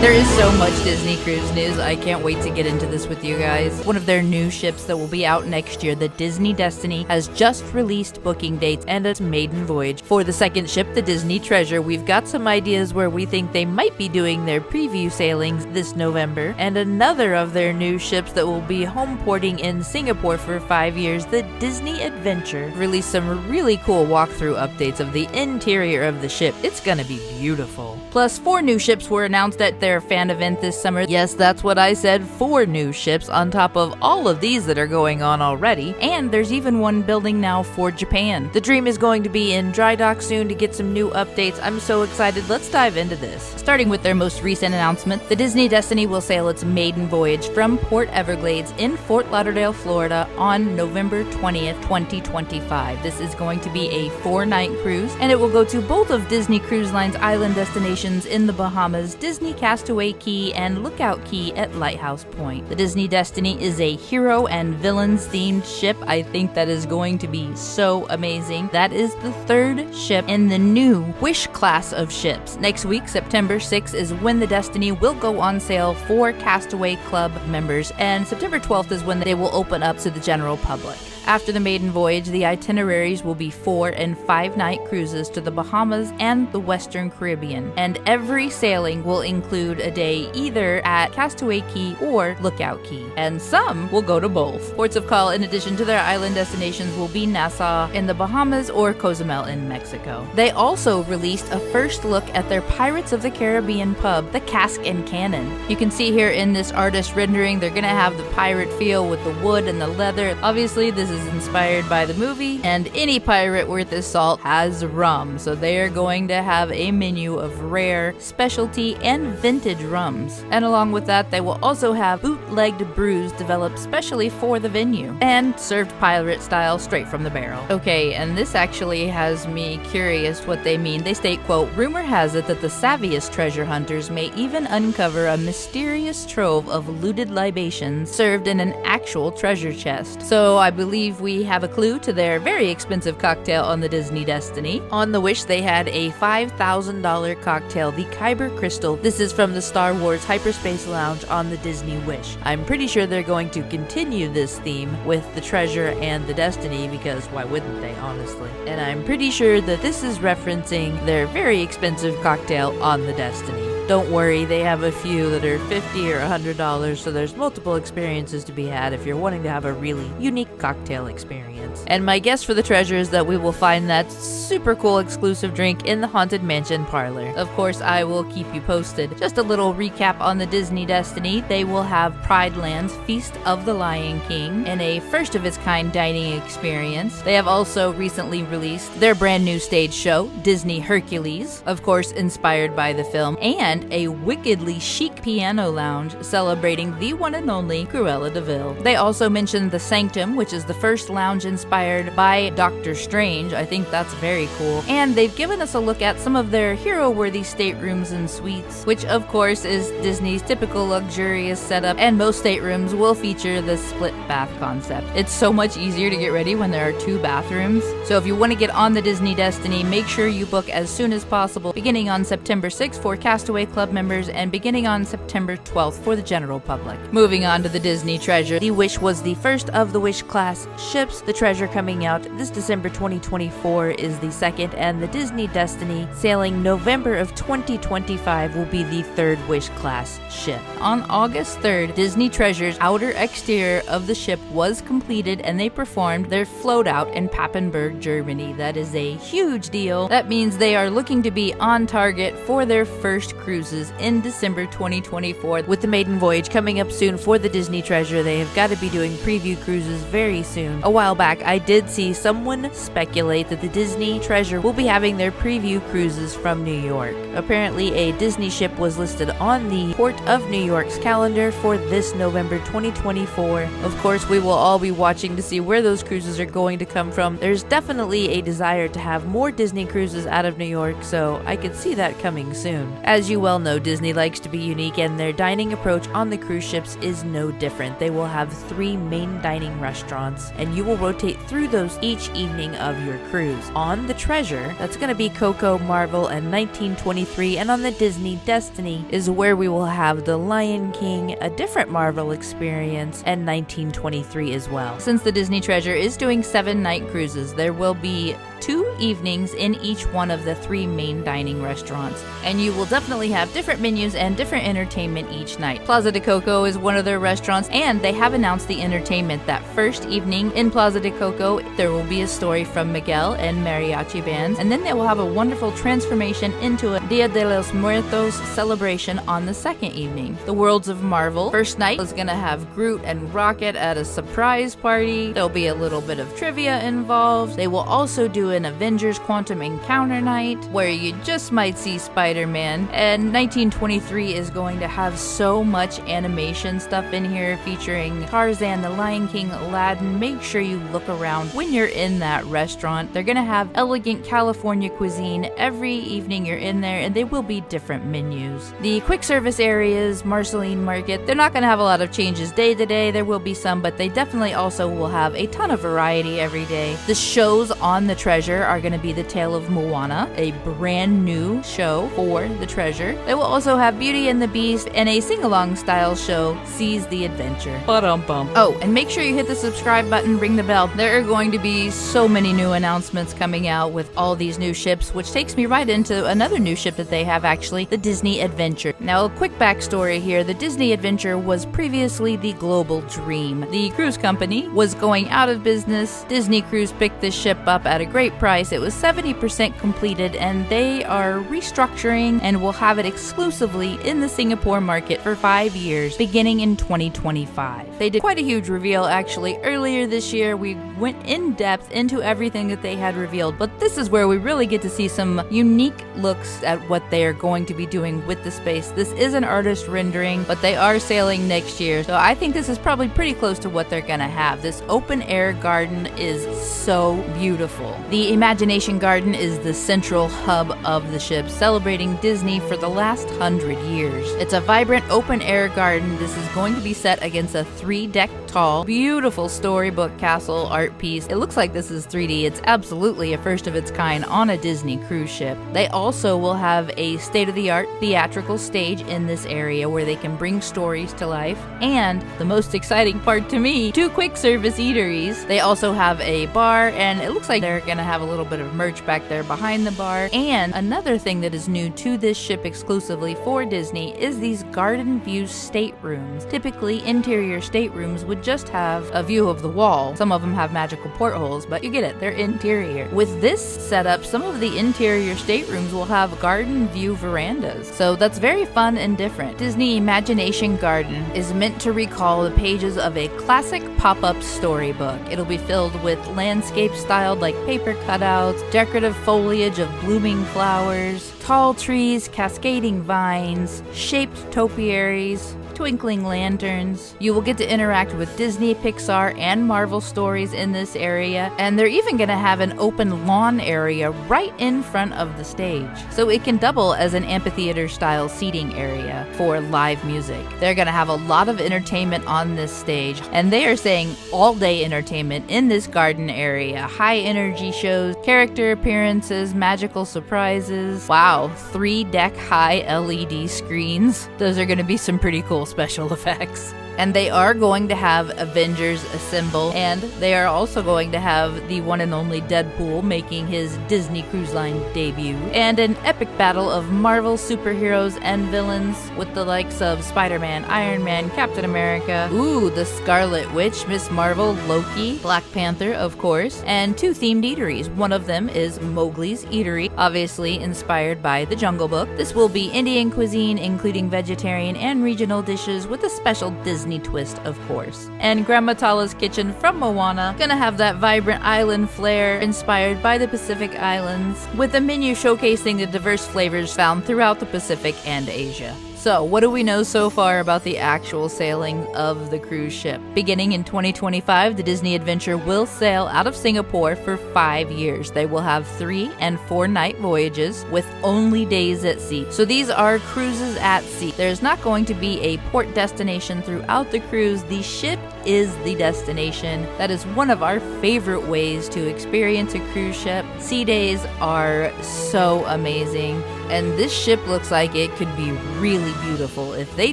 There is so much Disney Cruise news. I can't wait to get into this with you guys. One of their new ships that will be out next year, the Disney Destiny, has just released booking dates and its maiden voyage. For the second ship, the Disney Treasure, we've got some ideas where we think they might be doing their preview sailings this November. And another of their new ships that will be home porting in Singapore for 5 years, the Disney Adventure, released some really cool walkthrough updates of the interior of the ship. It's gonna be beautiful. Plus, 4 new ships were announced at their fan event this summer. Yes, that's what I said, 4 new ships on top of all of these that are going on already. And there's even one building now for Japan. The Dream is going to be in dry dock soon to get some new updates. I'm so excited. Let's dive into this. Starting with their most recent announcement, the Disney Destiny will sail its maiden voyage from Port Everglades in Fort Lauderdale, Florida on November 20th, 2025. This is going to be a 4-night cruise, and it will go to both of Disney Cruise Line's island destinations in the Bahamas, Disney Castaway Key and Lookout Key at Lighthouse Point. The Disney Destiny is a hero and villains themed ship. I think that is going to be so amazing. That is the 3rd ship in the new Wish class of ships. Next week, September 6th, is when the Destiny will go on sale for Castaway Club members, and September 12th is when they will open up to the general public. After the maiden voyage, the itineraries will be 4- and 5-night cruises to the Bahamas and the Western Caribbean, and every sailing will include a day either at Castaway Key or Lookout Key, and some will go to both. Ports of call in addition to their island destinations will be Nassau in the Bahamas or Cozumel in Mexico. They also released a first look at their Pirates of the Caribbean pub, the Cask and Cannon. You can see here in this artist rendering, they're gonna have the pirate feel with the wood and the leather. Obviously, this is inspired by the movie, and any pirate worth his salt has rum, so they are going to have a menu of rare, specialty, and vintage rums. And along with that, they will also have bootlegged brews developed specially for the venue and served pirate style straight from the barrel. Okay, and this actually has me curious what they mean. They state, quote, "Rumor has it that the savviest treasure hunters may even uncover a mysterious trove of looted libations served in an actual treasure chest." So I believe we have a clue to their very expensive cocktail on the Disney Destiny. On the Wish, they had a $5,000 cocktail, the Kyber Crystal. This is from the Star Wars Hyperspace Lounge on the Disney Wish. I'm pretty sure they're going to continue this theme with the Treasure and the Destiny, because why wouldn't they, honestly? And I'm pretty sure that this is referencing their very expensive cocktail on the Destiny. Don't worry, they have a few that are $50 or $100, so there's multiple experiences to be had if you're wanting to have a really unique cocktail experience. And my guess for the Treasure is that we will find that super cool exclusive drink in the Haunted Mansion parlor. Of course, I will keep you posted. Just a little recap on the Disney Destiny. They will have Pride Land's Feast of the Lion King in a first-of-its-kind dining experience. They have also recently released their brand new stage show, Disney Hercules, of course inspired by the film, and a wickedly chic piano lounge celebrating the one and only Cruella de Vil. They also mentioned the Sanctum, which is the first lounge inspired by Doctor Strange. I think that's very cool. And they've given us a look at some of their hero-worthy staterooms and suites, which of course is Disney's typical luxurious setup, and most staterooms will feature the split bath concept. It's so much easier to get ready when there are 2 bathrooms. So if you want to get on the Disney Destiny, make sure you book as soon as possible, beginning on September 6th for Castaway Club members and beginning on September 12th for the general public. Moving on to the Disney Treasure. The Wish was the first of the Wish class ships. The Treasure coming out this December 2024 is the second, and the Disney Destiny sailing November of 2025 will be the 3rd Wish class ship. On August 3rd, Disney Treasure's outer exterior of the ship was completed, and they performed their float out in Papenburg, Germany. That is a huge deal. That means they are looking to be on target for their first cruises in December 2024. With the maiden voyage coming up soon for the Disney Treasure, they have got to be doing preview cruises very soon. A while back, I did see someone speculate that the Disney Treasure will be having their preview cruises from New York. Apparently, a Disney ship was listed on the Port of New York's calendar for this November 2024. Of course, we will all be watching to see where those cruises are going to come from. There's definitely a desire to have more Disney cruises out of New York, so I could see that coming soon. As you you well know, Disney likes to be unique, and their dining approach on the cruise ships is no different. They will have 3 main dining restaurants, and you will rotate through those each evening of your cruise. On the Treasure, that's going to be Coco, Marvel, and 1923, and on the Disney Destiny is where we will have The Lion King, a different Marvel experience, and 1923 as well. Since the Disney Treasure is doing 7-night cruises, there will be 2 evenings in each one of the 3 main dining restaurants, and you will definitely have different menus and different entertainment each night. Plaza de Coco is one of their restaurants, and they have announced the entertainment that first evening in Plaza de Coco. There will be a story from Miguel and mariachi bands, and then they will have a wonderful transformation into a Dia de los Muertos celebration on the second evening. The Worlds of Marvel first night is going to have Groot and Rocket at a surprise party. There'll be a little bit of trivia involved. They will also do an Avengers Quantum Encounter night where you just might see Spider-Man, and 1923 is going to have so much animation stuff in here featuring Tarzan, The Lion King, Aladdin. Make sure you look around when you're in that restaurant. They're gonna have elegant California cuisine every evening you're in there, and they will be different menus. The quick service areas, Marceline Market, they're not gonna have a lot of changes day to day. There will be some, but they definitely also will have a ton of variety every day. The shows on the Treasure are going to be The Tale of Moana, a brand new show for the Treasure. They will also have Beauty and the Beast and a sing-along style show, Seize the Adventure. Ba-dum-bum. Oh, and make sure you hit the subscribe button, ring the bell. There are going to be so many new announcements coming out with all these new ships, which takes me right into another new ship that they have, actually, the Disney Adventure. Now, a quick backstory here. The Disney Adventure was previously the Global Dream. The cruise company was going out of business. Disney Cruise picked this ship up at a great price. It was 70% completed, and they are restructuring and will have it exclusively in the Singapore market for 5 years, beginning in 2025. They did quite a huge reveal, actually. Earlier this year, we went in depth into everything that they had revealed, but this is where we really get to see some unique looks at what they are going to be doing with the space. This is an artist rendering, but they are sailing next year, so I think this is probably pretty close to what they're gonna have. This open air garden is so beautiful. The Imagination Garden is the central hub of the ship, celebrating Disney for the last 100 years. It's a vibrant open-air garden. This is going to be set against a 3-deck tall, beautiful storybook castle art piece. It looks like this is 3D. It's absolutely a first of its kind on a Disney cruise ship. They also will have a state-of-the-art theatrical stage in this area where they can bring stories to life. And the most exciting part to me, 2 quick service eateries. They also have a bar, and it looks like they're gonna have a little bit of merch back there behind the bar. And another thing that is new to this ship exclusively for Disney is these garden view staterooms. Typically, interior staterooms would just have a view of the wall. Some of them have magical portholes, but you get it, they're interior. With this setup, some of the interior staterooms will have garden view verandas. So that's very fun and different. Disney Imagination Garden is meant to recall the pages of a classic pop-up storybook. It'll be filled with landscape styled like paper cutouts, decorative foliage of blooming flowers, tall trees, cascading vines, shaped topiaries, twinkling lanterns. You will get to interact with Disney, Pixar, and Marvel stories in this area, and they're even going to have an open lawn area right in front of the stage, so it can double as an amphitheater-style seating area for live music. They're going to have a lot of entertainment on this stage, and they are saying all-day entertainment in this garden area. High-energy shows, character appearances, magical surprises. Wow, 3-deck high LED screens. Those are going to be some pretty cool special effects. And they are going to have Avengers Assemble, and they are also going to have the one and only Deadpool making his Disney Cruise Line debut, and an epic battle of Marvel superheroes and villains with the likes of Spider-Man, Iron Man, Captain America, the Scarlet Witch, Miss Marvel, Loki, Black Panther, of course, and 2 themed eateries. One of them is Mowgli's Eatery, obviously inspired by The Jungle Book. This will be Indian cuisine, including vegetarian and regional dishes with a special Disney twist, of course. And Grandma Tala's Kitchen from Moana, gonna have that vibrant island flair inspired by the Pacific Islands, with a menu showcasing the diverse flavors found throughout the Pacific and Asia. So, what do we know so far about the actual sailing of the cruise ship? Beginning in 2025, the Disney Adventure will sail out of Singapore for 5 years. They will have 3 and 4 night voyages with only days at sea. So these are cruises at sea. There's not going to be a port destination throughout the cruise. The ship is the destination. That is one of our favorite ways to experience a cruise ship. Sea days are so amazing, and this ship looks like it could be really beautiful. If they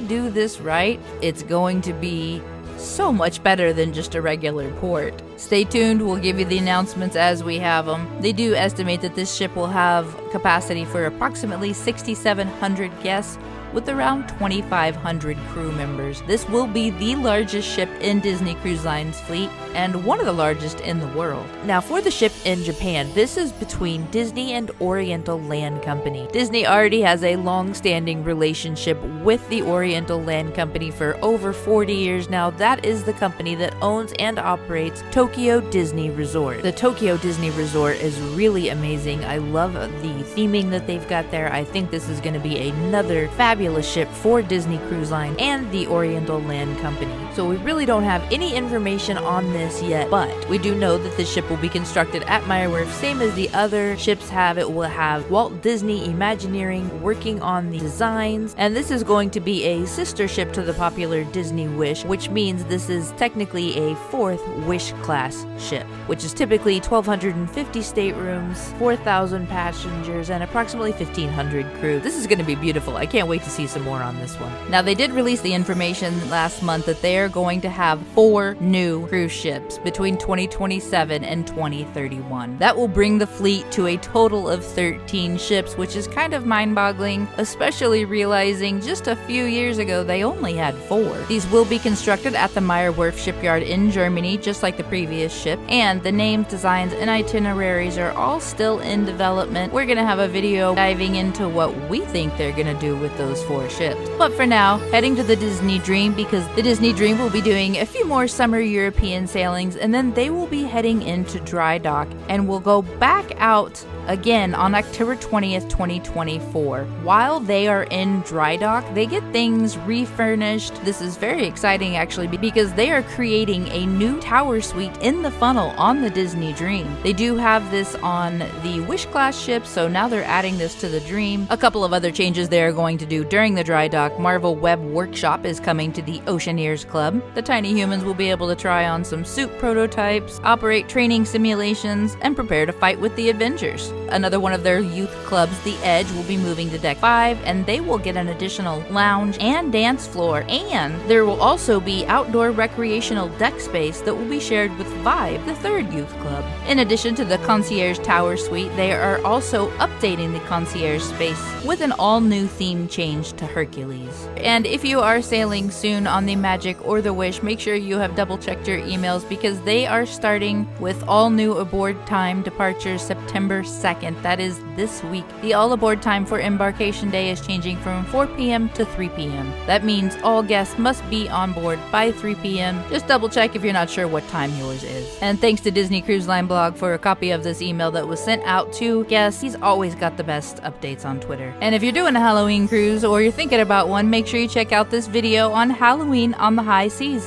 do this right, it's going to be so much better than just a regular port. Stay tuned, we'll give you the announcements as we have them. They do estimate that this ship will have capacity for approximately 6,700 guests with around 2,500 crew members. This will be the largest ship in Disney Cruise Line's fleet and one of the largest in the world. Now for the ship in Japan, this is between Disney and Oriental Land Company. Disney already has a long-standing relationship with the Oriental Land Company for over 40 years now. That is the company that owns and operates Tokyo Disney Resort. The Tokyo Disney Resort is really amazing. I love the theming that they've got there. I think this is going to be another fabulous ship for Disney Cruise Line and the Oriental Land Company. So we really don't have any information on this yet, but we do know that this ship will be constructed at Meyer Werft, same as the other ships have. It will have Walt Disney Imagineering working on the designs, and this is going to be a sister ship to the popular Disney Wish, which means this is technically a 4th Wish class ship, which is typically 1,250 staterooms, 4,000 passengers, and approximately 1,500 crew. This is going to be beautiful. I can't wait to see some more on this one. Now, they did release the information last month that they are going to have 4 new cruise ships between 2027 and 2031. That will bring the fleet to a total of 13 ships, which is kind of mind-boggling, especially realizing just a few years ago they only had 4. These will be constructed at the Meyer Werft shipyard in Germany, just like the previous ship, and the names, designs, and itineraries are all still in development. We're going to have a video diving into what we think they're going to do with those 4 ships. But for now, heading to the Disney Dream, because the Disney Dream will be doing a few more summer European sailings, and then they will be heading into dry dock and will go back out again on October 20th, 2024. While they are in dry dock, they get things refurnished. This is very exciting actually, because they are creating a new tower suite in the funnel on the Disney Dream. They do have this on the Wish class ship, so now they're adding this to the Dream. A couple of other changes they are going to do during the dry dock. Marvel Web Workshop is coming to the Oceaneers Club. The tiny humans will be able to try on some suit prototypes, operate training simulations, and prepare to fight with the Avengers. Another one of their youth clubs, The Edge, will be moving to Deck 5, and they will get an additional lounge and dance floor, and there will also be outdoor recreational deck space that will be shared with Vibe, the 3rd youth club. In addition to the Concierge Tower Suite, they are also updating the concierge space with an all-new theme change to Hercules. And if you are sailing soon on the Magic or the Wish, make sure you have double-checked your emails, because they are starting with all-new aboard time departures September 2nd. That is this week. The all-aboard time for embarkation day is changing from 4 p.m. to 3 p.m. That means all guests must be on board by 3 p.m. Just double-check if you're not sure what time yours is. And thanks to Disney Cruise Line Blog for a copy of this email that was sent out to guests. He's always got the best updates on Twitter. And if you're doing a Halloween cruise or you're thinking about one, make sure you check out this video on Halloween on the high seas.